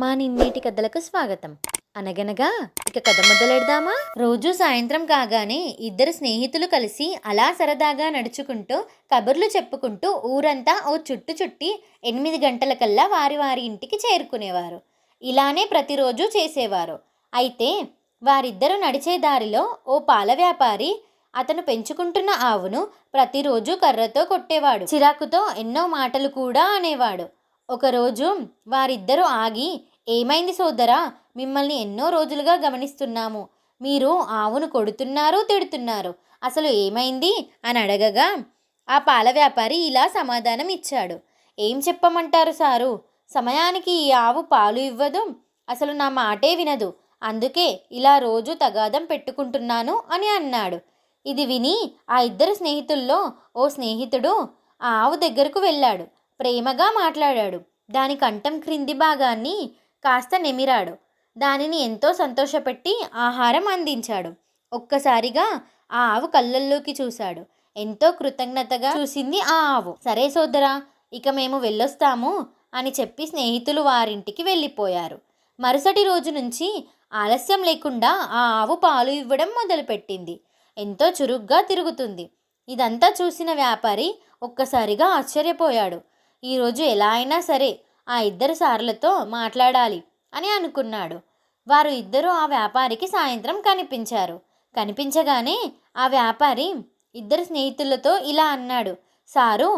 మా నిన్నేటి కథలకు స్వాగతం. అనగనగా ఇక కథ మొదలెడదామా? రోజు సాయంత్రం కాగానే ఇద్దరు స్నేహితులు కలిసి అలా సరదాగా నడుచుకుంటూ కబుర్లు చెప్పుకుంటూ ఊరంతా ఓ చుట్టు చుట్టి 8 గంటలకల్లా వారి వారి ఇంటికి చేరుకునేవారు. ఇలానే ప్రతిరోజు చేసేవారు. అయితే వారిద్దరూ నడిచే దారిలో ఓ పాల వ్యాపారి అతను పెంచుకుంటున్న ఆవును ప్రతిరోజు కర్రతో కొట్టేవాడు. చిరాకుతో ఎన్నో మాటలు కూడా అనేవాడు. ఒకరోజు వారిద్దరూ ఆగి, ఏమైంది సోదరా, మిమ్మల్ని ఎన్నో రోజులుగా గమనిస్తున్నాము. మీరు ఆవును కొడుతున్నారు, తిడుతున్నారు. అసలు ఏమైంది అని అడగగా ఆ పాల వ్యాపారి ఇలా సమాధానం ఇచ్చాడు. ఏం చెప్పమంటారు సారు, సమయానికి ఈ ఆవు పాలు ఇవ్వదు, అసలు నా మాటే వినదు. అందుకే ఇలా రోజు తగాదం పెట్టుకుంటున్నాను అని అన్నాడు. ఇది విని ఆ ఇద్దరు స్నేహితుల్లో ఓ స్నేహితుడు ఆ ఆవు దగ్గరకు వెళ్ళాడు. ప్రేమగా మాట్లాడాడు. దాని కంఠం క్రింది భాగాన్ని కాస్త నెమిరాడు. దానిని ఎంతో సంతోషపెట్టి ఆహారం అందించాడు. ఒక్కసారిగా ఆ ఆవు కళ్ళల్లోకి చూశాడు. ఎంతో కృతజ్ఞతగా చూసింది ఆ ఆవు. సరే సోదరా, ఇక మేము వెళ్ళొస్తాము అని చెప్పి స్నేహితులు వారింటికి వెళ్ళిపోయారు. మరుసటి రోజు నుంచి ఆలస్యం లేకుండా ఆ ఆవు పాలు ఇవ్వడం మొదలుపెట్టింది. ఎంతో చురుగ్గా తిరుగుతుంది. ఇదంతా చూసిన వ్యాపారి ఒక్కసారిగా ఆశ్చర్యపోయాడు. ఈరోజు ఎలా అయినా సరే ఆ ఇద్దరు సార్లతో మాట్లాడాలి అని అనుకున్నాడు. వారు ఇద్దరు ఆ వ్యాపారికి సాయంత్రం కనిపించారు. కనిపించగానే ఆ వ్యాపారి ఇద్దరు స్నేహితులతో ఇలా అన్నాడు. సారు,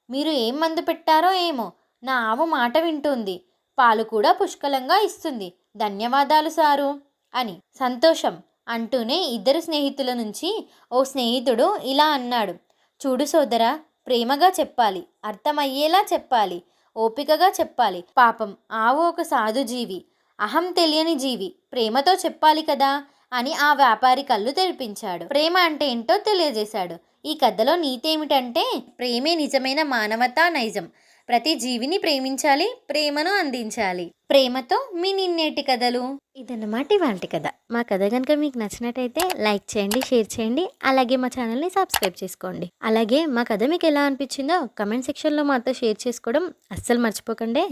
మీరు ఏం మందు పెట్టారో ఏమో, నా ఆవు మాట వింటుంది, పాలు కూడా పుష్కలంగా ఇస్తుంది. ధన్యవాదాలు సారు అని. సంతోషం అంటూనే ఇద్దరు స్నేహితుల నుంచి ఓ స్నేహితుడు ఇలా అన్నాడు. చూడు సోదరా, ప్రేమగా చెప్పాలి, అర్థమయ్యేలా చెప్పాలి, ఓపికగా చెప్పాలి. పాపం ఆవు ఒక సాధు జీవి, అహం తెలియని జీవి, ప్రేమతో చెప్పాలి కదా అని ఆ వ్యాపారి కళ్ళు తెరిపించాడు. ప్రేమ అంటే ఏంటో తెలియజేశాడు. ఈ కథలో నీతి ఏమిటంటే, ప్రేమే నిజమైన మానవతా నైజం. ప్రతి జీవిని ప్రేమించాలి, ప్రేమను అందించాలి. ప్రేమతో మీ నిన్నేటి కథలు. ఇదన్నమాట ఇవాల్టి కథ. మా కథ కనుక మీకు నచ్చినట్టయితే లైక్ చేయండి, షేర్ చేయండి, అలాగే మా ఛానల్ని సబ్స్క్రైబ్ చేసుకోండి. అలాగే మా కథ మీకు ఎలా అనిపించిందో కమెంట్ సెక్షన్లో మాతో షేర్ చేసుకోవడం అస్సలు మర్చిపోకండి.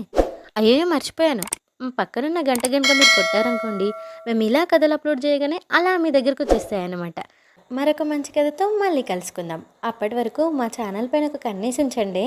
అయ్యో మర్చిపోయాను, పక్కనున్న గంట కనుక మీరు కొట్టారనుకోండి, మేము ఇలా కథలు అప్లోడ్ చేయగానే అలా మీ దగ్గరకు వచ్చేస్తాయన్నమాట. మరొక మంచి కథతో మళ్ళీ కలుసుకుందాం. అప్పటి వరకు మా ఛానల్ పైన ఒక కన్నేసి ఉంచండి.